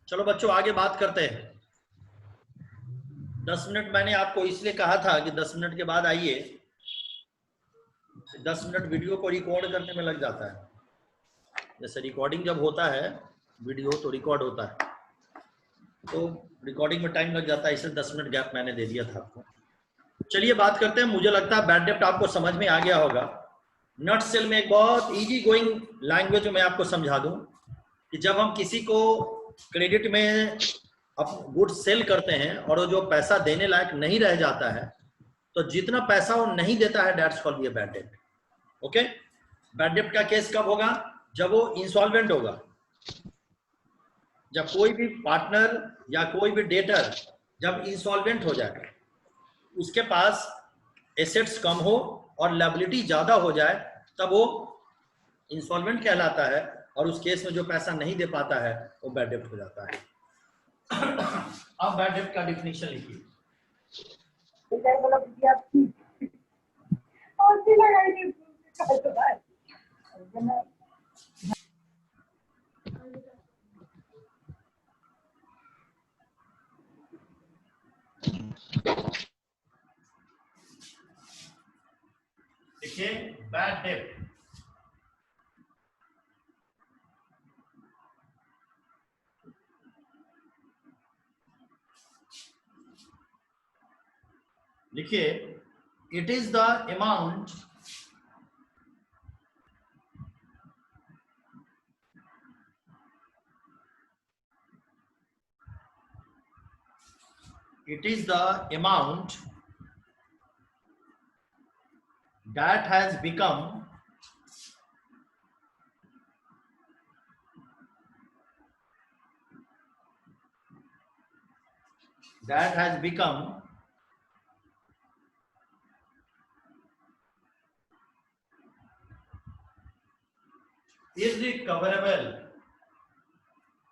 चलो बच्चों आगे बात करते हैं। 10 मिनट मैंने आपको इसलिए कहा था कि 10 मिनट के बाद आइए। 10 मिनट वीडियो को रिकॉर्ड करने में लग जाता है। जैसे रिकॉर्डिंग जब होता है वीडियो तो रिकॉर्ड होता है, तो रिकॉर्डिंग में टाइम लग जाता है, इसलिए 10 मिनट गैप मैंने दे दिया था आपको। चलिए बात करते हैं। मुझे लगता है बैड डेब्ट आपको समझ में आ गया होगा। नट सेल में एक बहुत इजी गोइंग लैंग्वेज में मैं आपको समझा दूं कि जब हम किसी को क्रेडिट में गुड सेल करते हैं और वो जो पैसा देने लायक नहीं रह जाता है, तो जितना पैसा वो नहीं देता है, that's called be a bad डेब्ट। ओके, बैड डेब्ट का केस कब होगा? जब वो इंसॉल्वेंट होगा। जब कोई भी पार्टनर या कोई भी डेटर जब इंसॉल्वेंट हो जाए, उसके पास एसेट्स कम हो और लायबिलिटी ज्यादा हो जाए, तब वो इंसॉल्वेंट कहलाता है। और उस केस में जो पैसा नहीं दे पाता है वो बैड डेब्ट हो जाता है। अब बैड डेब्ट का डिफिनीशन लिखिए। देखिए बैड डेब्ट लिखिए, it is the amount it is the amount that has become irrecoverable,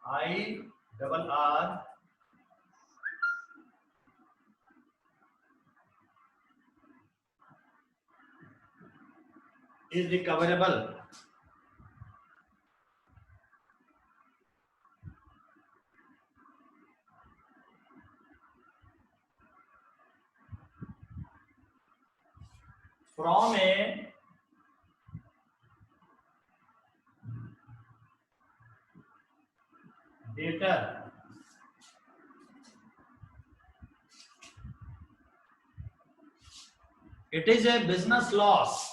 I double R irrecoverable from a debtor it is a business loss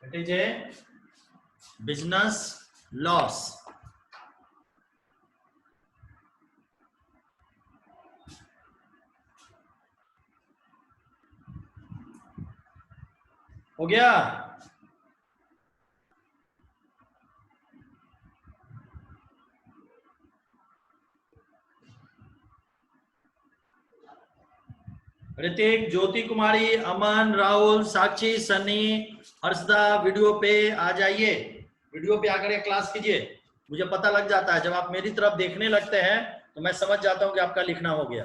it is a business loss हो गया। ऋतिक, ज्योति कुमारी, अमन, राहुल, साक्षी, Sunny, Harshada, video पे आ जाइए। Video पे आकर class कीजिए। मुझे पता लग जाता है जब आप मेरी तरफ देखने लगते हैं तो मैं समझ जाता हूं कि आपका लिखना हो गया।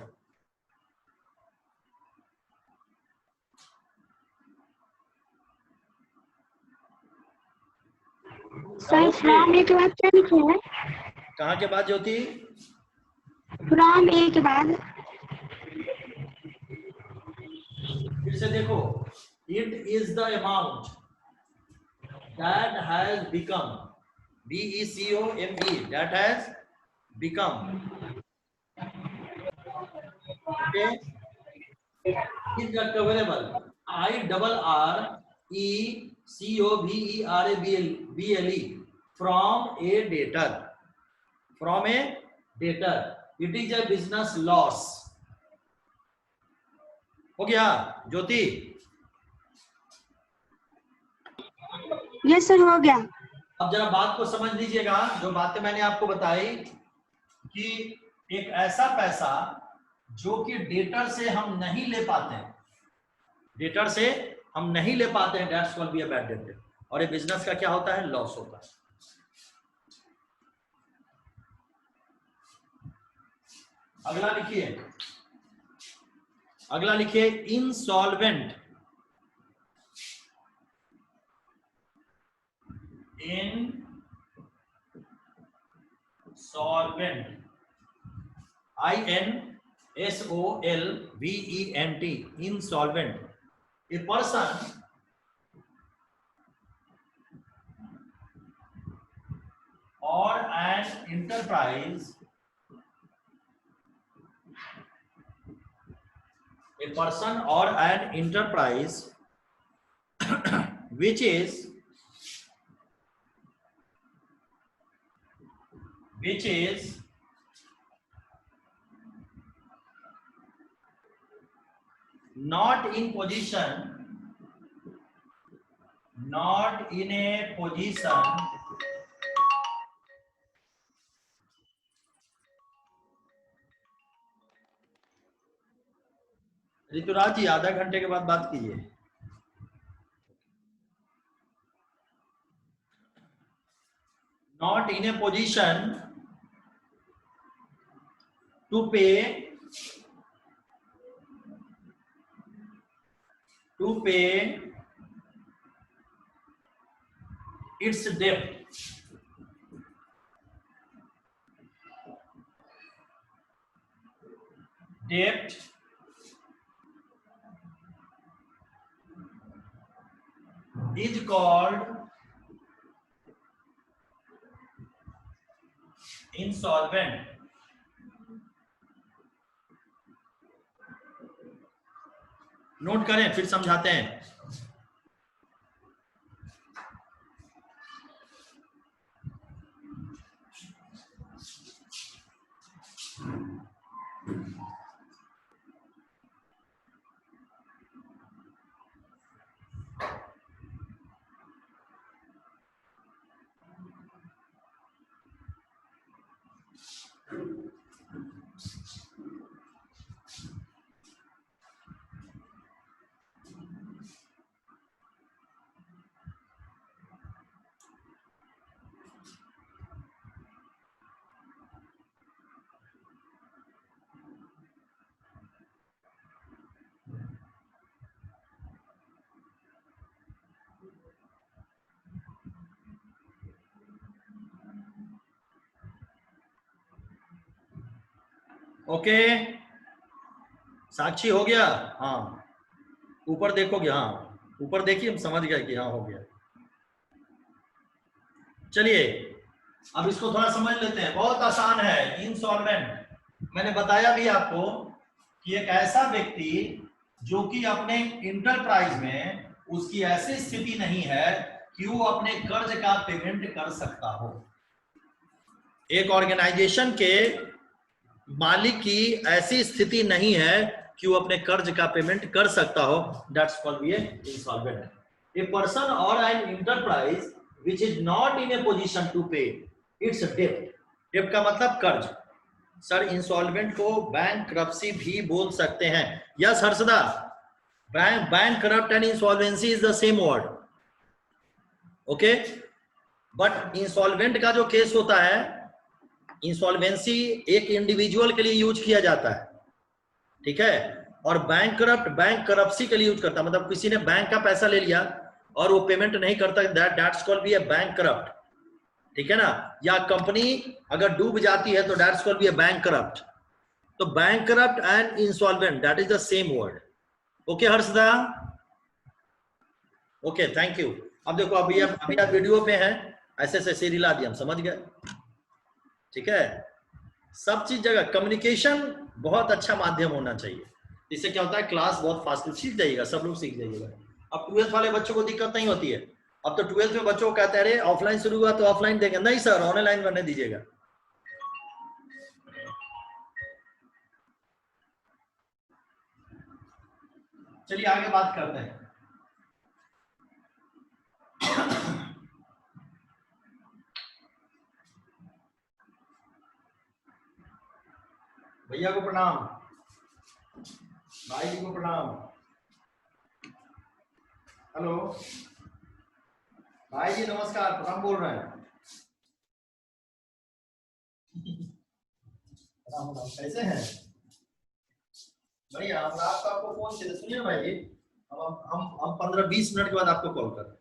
सर फ्रॉम ए के बाद क्या लिखे हैं? कहाँ के बाद ज्योति? फ्रॉम ए के बाद फिर से देखो, it is the amount that has become, BECOME, that has become, okay, is recoverable, IRRECOVERABLE, from a debtor, from a debtor, it is a business loss। हो गया ज्योति? यस सर हो गया। अब जरा बात को समझ लीजिएगा, जो बातें मैंने आपको बताई कि एक ऐसा पैसा जो कि डेटर से हम नहीं ले पाते हैं, डेटर से हम नहीं ले पाते हैं, that's called be a bad debt. और ये बिजनेस का क्या होता है? लॉस होता है। अगला लिखिए, अगला लिखिए insolvent. Insolvent, INSOLVENT, insolvent, a person or an enterprise, a person or an enterprise which is not in a position Ruturaj ji, आधा घंटे के बाद बात कीजिए। Not in a position to pay its debt, is called insolvent। Note करें, फिर समझाते हैं। ओके, साक्षी हो गया? हाँ, ऊपर देखोगे? हाँ, ऊपर देखिए, हम समझ गए कि हाँ हो गया। चलिए अब इसको थोड़ा समझ लेते हैं, बहुत आसान है। इंसॉल्वेंट मैंने बताया भी आपको कि एक ऐसा व्यक्ति जो कि अपने इंटरप्राइज में उसकी ऐसी स्थिति नहीं है कि वो अपने कर्ज का पेमेंट कर सकता हो। एक ऑर्गेनाइजेशन के मालिक की ऐसी स्थिति नहीं है कि वो अपने कर्ज का पेमेंट कर सकता हो, that's called be insolvent. A person और an enterprise which is not in a position to pay its debt, debt का मतलब कर्ज, सर इंसॉल्वेंट को बैंकरप्सी भी बोल सकते हैं। Yes Harshada, bankrupt and insolvency is the same word. Okay, but insolvent का जो केस होता है, इंसॉल्वेंसी एक इंडिविजुअल के लिए यूज किया जाता है, ठीक है, और बैंकरप्सी के लिए यूज करता है, मतलब किसी ने बैंक का पैसा ले लिया और वो पेमेंट नहीं करता, that's called be a bankrupt, ठीक है ना। या कंपनी अगर डूब जाती है तो that's called be a bankrupt. तो bankrupt and insolvent that is the same word. Okay Harshada, okay thank you. अब देखो अभी आप वीडियो पे हैं, ऐसे ऐसे रिला दिया, हम समझ गए, ठीक है। सब चीज जगह कम्युनिकेशन बहुत अच्छा माध्यम होना चाहिए, इससे क्या होता है क्लास बहुत फास्ट सीख जाइएगा, सब लोग सीख जाइएगा। अब 12th वाले बच्चों को दिक्कत नहीं होती है। अब तो 12th में बच्चों को कहते हैं अरे ऑफलाइन शुरू हुआ तो ऑफलाइन देंगे, नहीं सर ऑनलाइन करने दीजिएगा। चलिए आगे बात करते हैं। भैया को प्रणाम, भाई जी को प्रणाम। हेलो भाई जी नमस्कार, प्रणाम बोल रहे हैं। कैसे हैं? बढ़िया। हम रात को आपको फोन किए, सुनिए भाई जी, हम 15-20 मिनट के बाद आपको कॉल कर रहे हैं।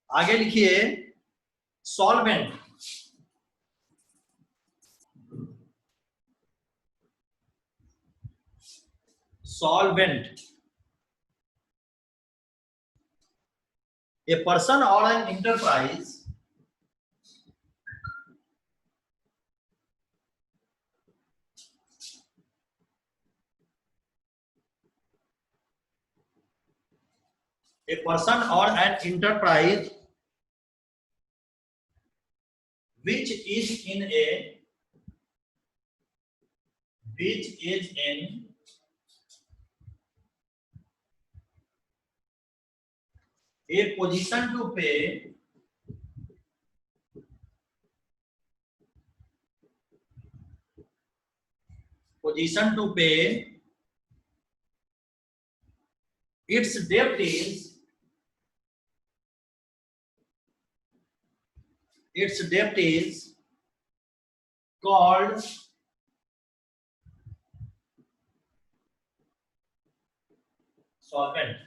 आगे लिखिए सॉल्वेंट। सॉल्वेंट ए पर्सन और an enterprise a person or an enterprise which is in a position to pay its debt is called solvent।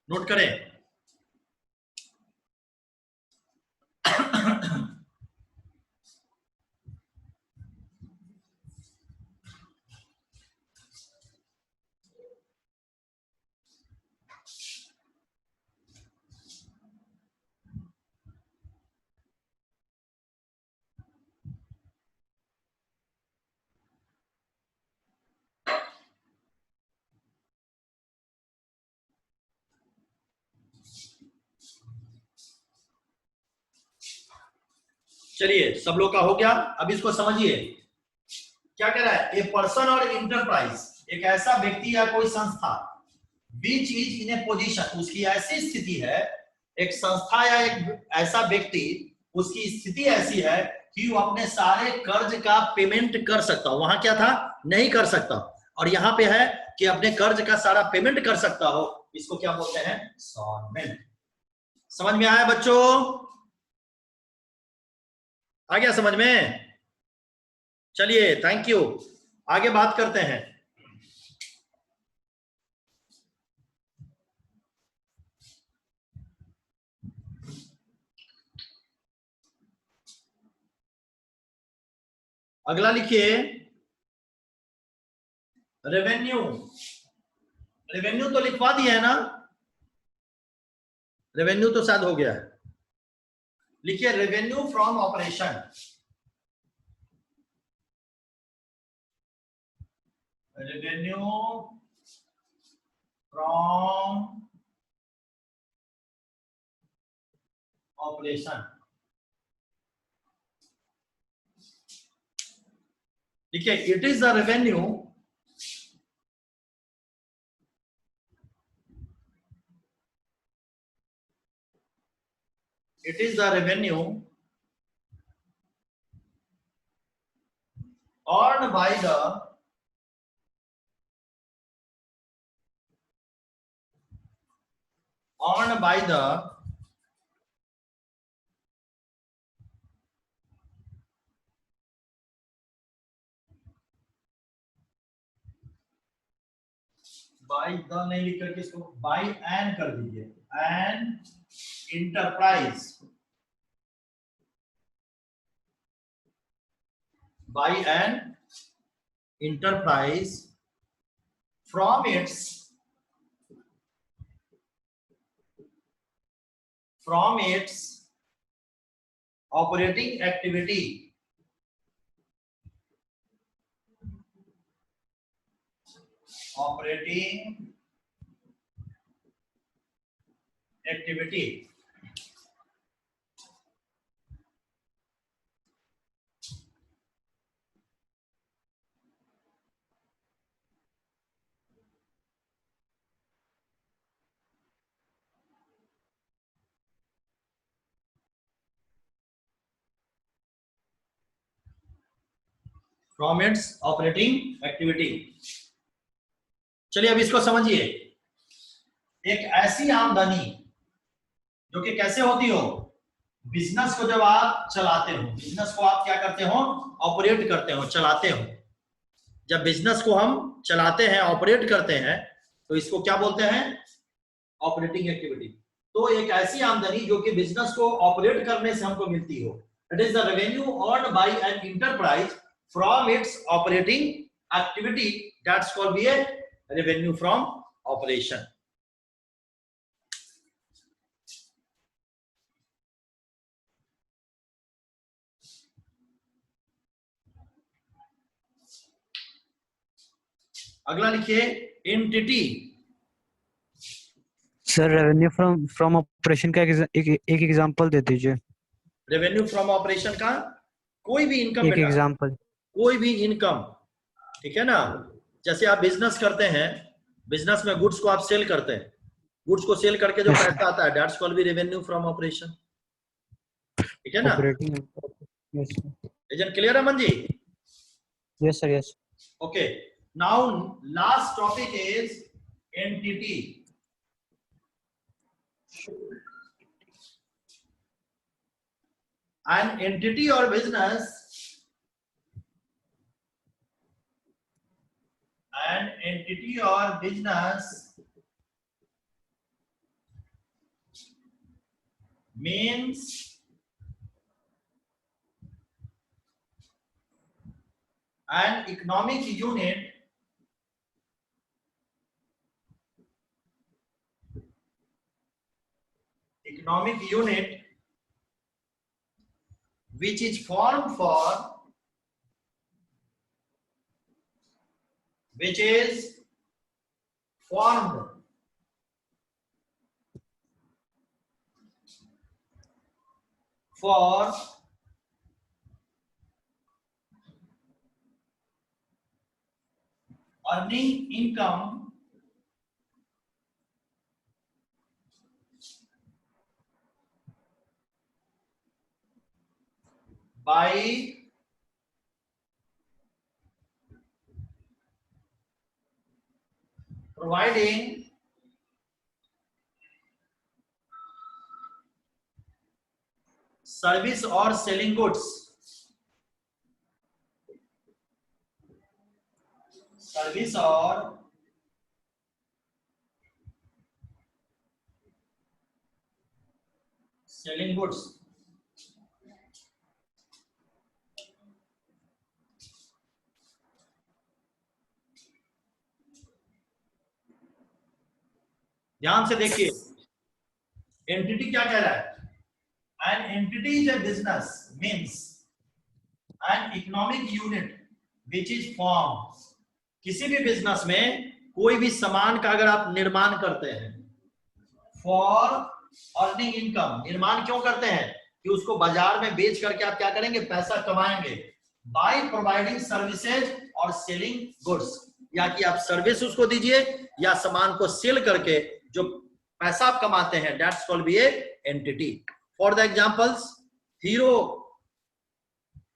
Note करें। चलिए सब लोग का हो गया, अब इसको समझिए क्या कह रहा है। ए पर्सन और इंटरप्राइज, एक ऐसा व्यक्ति या कोई संस्था, बीच इज इन ए पोजीशन, उसकी ऐसी स्थिति है, एक संस्था या एक ऐसा व्यक्ति उसकी स्थिति ऐसी है कि वो अपने सारे कर्ज का पेमेंट कर सकता हो। वहां क्या था, नहीं कर सकता, और यहाँ पे है कि अपने कर्ज का सारा पेमेंट कर सकता हो, इसको क्या बोलते हैं, सॉल्वेंट। समझ में आया बच्चों, आ गया समझ में? चलिए थैंक यू, आगे बात करते हैं। अगला लिखिए रेवेन्यू। रेवेन्यू तो लिखवा दिया है ना, रेवेन्यू तो शायद हो गया है। लिखिए revenue from operation. Revenue from operation. देखिए it is the revenue It is the revenue earned by the by the नहीं लिख करके इसको बाय एन कर दीजिए, an enterprise, by an enterprise from its operating activity, from its operating activity. चलिए अब इसको समझिए। एक ऐसी आमदनी जो कि कैसे होती हो, बिजनेस को जब आप चलाते हो, बिजनेस को आप क्या करते हो, ऑपरेट करते हो, चलाते हो। जब बिजनेस को हम चलाते हैं, ऑपरेट करते हैं, तो इसको क्या बोलते हैं, ऑपरेटिंग एक्टिविटी। तो एक ऐसी आमदनी जो कि बिजनेस को ऑपरेट करने से हमको मिलती हो, it is the revenue earned by an enterprise from its operating activity, that's called be a revenue from operation. अगला लिखिए entity. Sir revenue from operation का एक एग्जांपल दे दीजिए। रेवेन्यू फ्रॉम ऑपरेशन का कोई भी इनकम, एक एग्जांपल, कोई भी इनकम, ठीक है ना। जैसे आप बिजनेस करते हैं, बिजनेस में गुड्स को आप सेल करते हैं, गुड्स को सेल करके जो पैसा आता है, that's called be revenue from operation, ठीक है ना। Is it clear Aman ji? Yes sir, yes. Okay, now last topic is entity. An entity or business, means an economic unit which is formed for earning income by providing service or selling goods. Service or selling goods. ध्यान से देखिए, entity क्या कह रहा है? An entity is a business, means an economic unit which is formed. किसी भी business में कोई भी सामान का अगर आप निर्माण करते हैं फॉर अर्निंग इनकम, निर्माण क्यों करते हैं कि उसको बाजार में बेच करके आप क्या करेंगे, पैसा कमाएंगे। बाय प्रोवाइडिंग सर्विसेज और सेलिंग गुड्स, या कि आप सर्विस उसको दीजिए या सामान को सेल करके जो पैसा आप कमाते हैं, that's called be a entity. For the examples, hero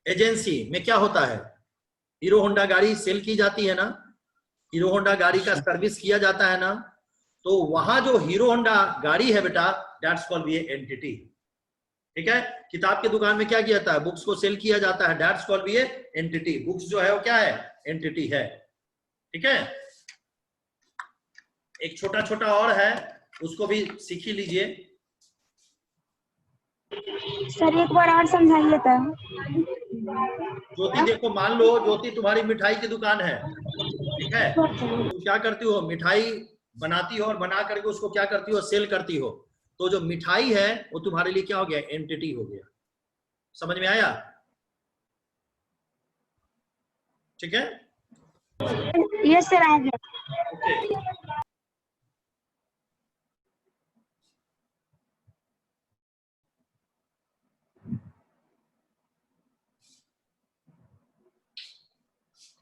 agency में क्या होता है, हीरो होंडा गाड़ी सेल की जाती है ना, हीरो होंडा गाड़ी का सर्विस किया जाता है ना, तो वहां जो हीरो होंडा गाड़ी है बेटा, दैट्स कॉल्ड बी एंटिटी। ठीक है, किताब की दुकान में क्या किया जाता है, बुक्स को सेल किया जाता है, that's called be entity. Books जो है वो क्या है, एंटिटी है। ठीक है, एक छोटा छोटा और है, उसको भी सीख ही लीजिए। सर एक बार और समझाइए तो। ज्योति देखो, मान लो ज्योति तुम्हारी मिठाई की दुकान है, ठीक है, तुम क्या करती हो, मिठाई बनाती हो और बना करके उसको क्या करती हो, सेल करती हो। तो जो मिठाई है वो तुम्हारे लिए क्या हो गया, एंटिटी हो गया। समझ में आया? ठीक है, यस सर आ गया। ओके।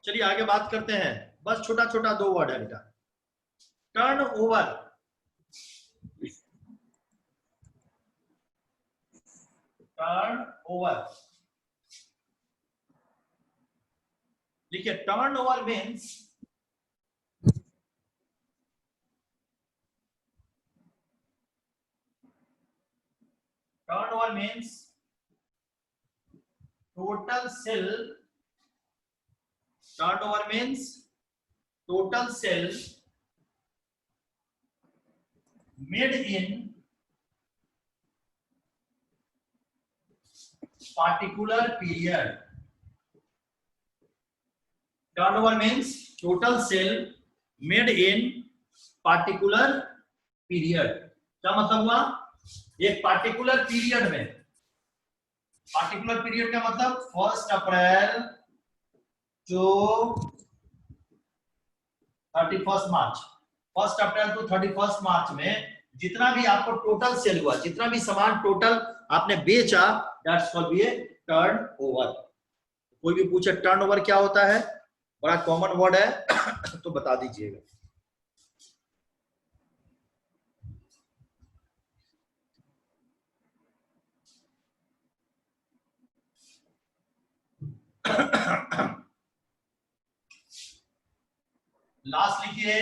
चलिए आगे बात करते हैं, बस छोटा छोटा 2 वर्ड है बेटा। टर्न ओवर, टर्न ओवर, देखिए turn over means turnover means total sale, turnover means total sale made in particular period. Turnover means total sale made in particular period. क्या मतलब हुआ, एक पार्टिकुलर पीरियड में, पार्टिकुलर पीरियड का मतलब 1 अप्रैल to 31 March, 1 April to 31 मार्च में जितना भी आपको टोटल सेल हुआ, जितना भी सामान टोटल आपने बेचा, that's called be turn over. कोई भी पूछे टर्न ओवर क्या होता है, बड़ा कॉमन वर्ड है तो बता दीजिएगा। लास्ट लिखिए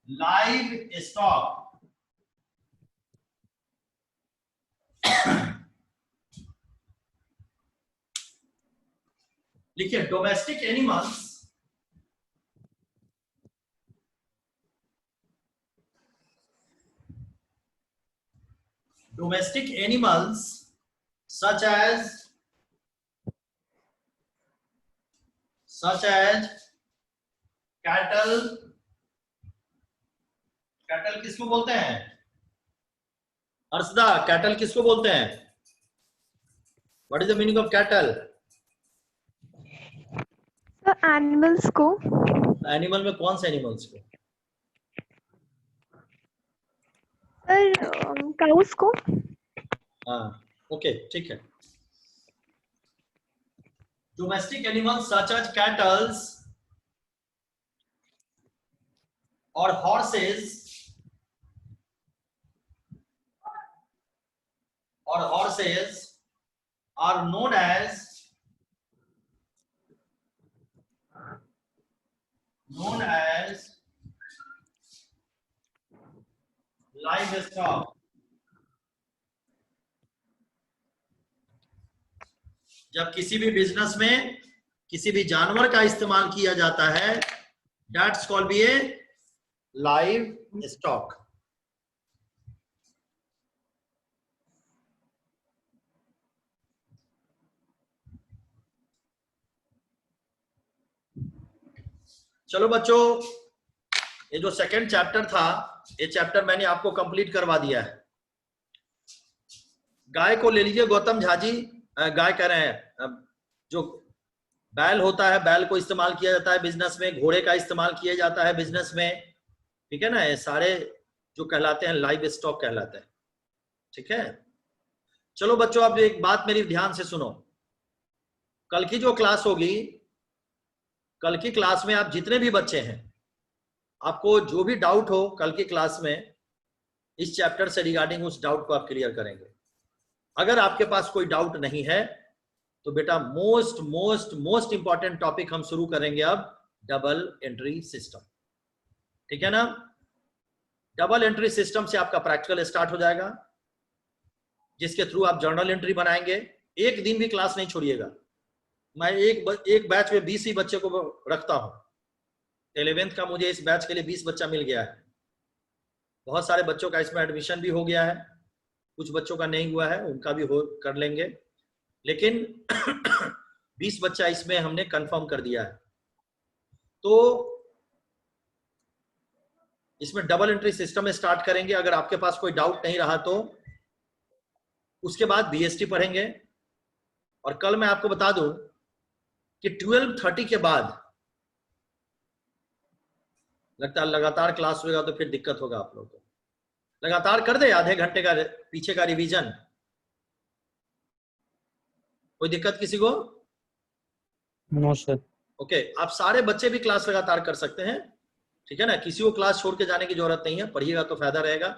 लाइव स्टॉक, लिखिए domestic animals, domestic animals such as cattle, cattle किसको बोलते हैं, अर्षदा cattle किसको बोलते हैं, what is the meaning of cattle? Animals को। एनिमल में कौन से एनिमल्स को? काउस को। हाँ ओके ठीक है। Domestic animals such as cattles और horses are known as livestock। जब किसी भी बिजनेस में किसी भी जानवर का इस्तेमाल किया जाता है, that's called be a livestock. चलो बच्चों, ये जो सेकंड चैप्टर था, ये चैप्टर मैंने आपको कंप्लीट करवा दिया है। गाय को ले लीजिए गौतम झा जी, गाय कह रहे हैं, जो बैल होता है, बैल को इस्तेमाल किया जाता है बिजनेस में, घोड़े का इस्तेमाल किया जाता है बिजनेस में, ठीक है ना, ये सारे जो कहलाते हैं लाइव स्टॉक कहलाते हैं। ठीक है, चलो बच्चों अब एक बात मेरी ध्यान से सुनो। कल की जो क्लास होगी, कल की क्लास में आप जितने भी बच्चे हैं, आपको जो भी डाउट हो कल की क्लास में इस चैप्टर से रिगार्डिंग, उस डाउट को आप क्लियर करेंगे। अगर आपके पास कोई डाउट नहीं है तो बेटा most most most important topic हम शुरू करेंगे अब, डबल एंट्री सिस्टम। ठीक है ना? डबल एंट्री सिस्टम से आपका प्रैक्टिकल स्टार्ट हो जाएगा, जिसके थ्रू आप जर्नल एंट्री बनाएंगे। एक दिन भी क्लास नहीं छोड़िएगा। मैं एक बैच में 20 ही बच्चे को रखता हूं। 11th का मुझे इस बैच के लिए 20 बच्चा मिल गया है। बहुत सारे बच्चों का इसमें एडमिशन भी हो गया है, कुछ बच्चों का नहीं हुआ है, उनका भी हो कर लेंगे, लेकिन 20 बच्चा इसमें हमने कंफर्म कर दिया है। तो इसमें डबल एंट्री सिस्टम में स्टार्ट करेंगे। अगर आपके पास कोई डाउट नहीं रहा तो उसके बाद बीएसटी पढ़ेंगे। और कल मैं आपको बता दूं कि 12:30 के बाद लगता है लगातार क्लास होगा तो फिर दिक्कत होगा आप लोगों को। लगातार कर दे आधे घंटे का पीछे का रिवीजन। कोई दिक्कत किसी को? No sir. ओके, आप सारे बच्चे भी क्लास लगातार कर सकते हैं। ठीक है ना? किसी को क्लास छोड़ के जाने की जरूरत नहीं है, पढ़िएगा तो फायदा रहेगा।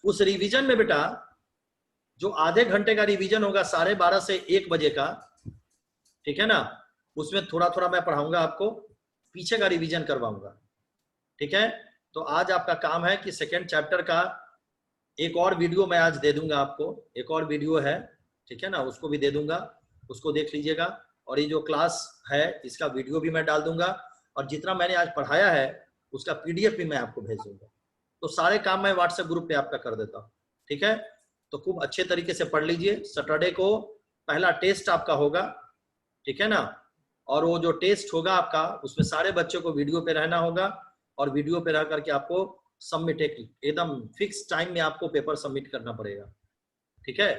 उस रिवीजन में बेटा जो आधे घंटे का रिवीजन होगा 12:30 से 1 बजे का, ठीक है ना, उसमें थोड़ा थोड़ा मैं पढ़ाऊंगा आपको, पीछे का रिवीजन करवाऊंगा। ठीक है? तो आज आपका काम है कि सेकेंड चैप्टर का एक और वीडियो मैं आज दे दूंगा आपको। एक और वीडियो है, ठीक है ना, उसको भी दे दूंगा, उसको देख लीजिएगा। और ये जो क्लास है इसका वीडियो भी मैं डाल दूंगा, और जितना मैंने आज पढ़ाया है उसका पीडीएफ भी मैं आपको भेज दूंगा। तो सारे काम मैं व्हाट्सएप ग्रुप पे आपका कर देता हूँ। ठीक है? तो खूब अच्छे तरीके से पढ़ लीजिए। सैटरडे को पहला टेस्ट आपका होगा, ठीक है ना, और वो जो टेस्ट होगा आपका उसमें सारे बच्चों को वीडियो पे रहना होगा, और वीडियो पे रह करके आपको सबमिट एकदम फिक्स टाइम में आपको पेपर सबमिट करना पड़ेगा। ठीक है?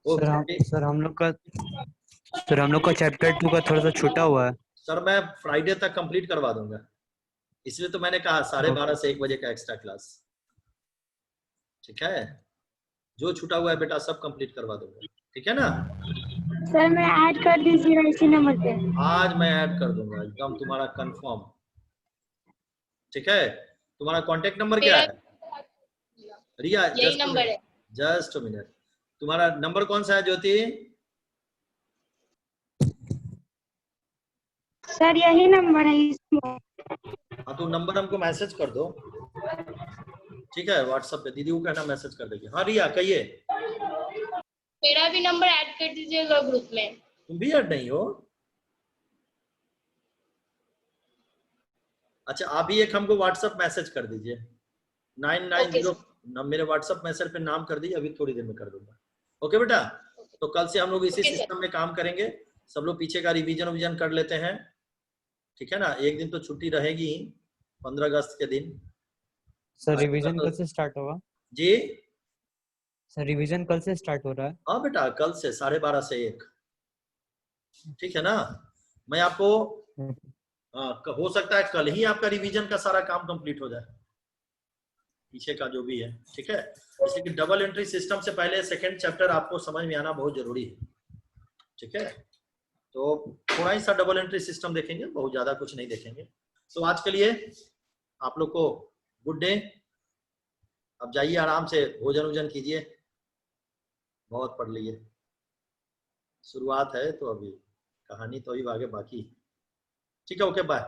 सर हम लोग का चैप्टर 2 का थोड़ा सा छूटा हुआ है। सर मैं फ्राइडे तक कंप्लीट करवा दूंगा, इसलिए तो मैंने कहा 12:30 से 1 बजे का एक्स्ट्रा क्लास। ठीक है? जो छूटा हुआ है बेटा सब कंप्लीट करवा दूंगा। ठीक है ना? सर मैं ऐड कर दीजिएगा इसी नंबर पे। आज मैं ऐड कर दूंगा एकदम तुम्हारा कंफर्म। ठीक है? तुम्हारा कांटेक्ट नंबर क्या है रिया? यही नंबर है। Just a minute. तुम्हारा नंबर कौन सा है ज्योति? सर यही नंबर है इसमें। हाँ तो नंबर हमको मैसेज कर दो। ठीक है? व्हाट्सएप पे दीदी को कहना मैसेज कर देगी। हाँ रिया कहिए। मेरा भी नंबर ऐड कर दीजिएगा ग्रुप में। तुम भी ऐड नहीं हो? अच्छा आप ही एक हमको व्हाट्सएप मैसेज कर दीजिए 990। मेरे व्हाट्सएप मैसेज पे नाम कर दीजिए, अभी थोड़ी देर में कर दूंगा। ओके बेटा? तो कल से हम लोग इसी सिस्टम में काम करेंगे। सब लोग पीछे का रिवीजन कर लेते हैं। ठीक है ना? एक दिन तो छुट्टी रहेगी 15 अगस्त के दिन। सर रिवीजन कल से स्टार्ट होगा? जी सर रिवीजन कल से स्टार्ट हो रहा है? हाँ बेटा कल से 12:30 से 1। ठीक है ना? मैं आपको हो सकता है कल ही आपका रिवीजन का सारा काम कंप्लीट हो जाए, पीछे का जो भी है। ठीक है? इसलिए कि डबल एंट्री सिस्टम से पहले सेकंड चैप्टर आपको समझ में आना बहुत जरूरी है। ठीक है? तो थोड़ा ही सा डबल एंट्री सिस्टम देखेंगे, बहुत ज्यादा कुछ नहीं देखेंगे। तो आज के लिए आप लोग को गुड डे। अब जाइए आराम से भोजन वोजन कीजिए, बहुत पढ़ लिए। शुरुआत है तो अभी कहानी तो अभी आगे बाकी। ठीक है? Okay bye.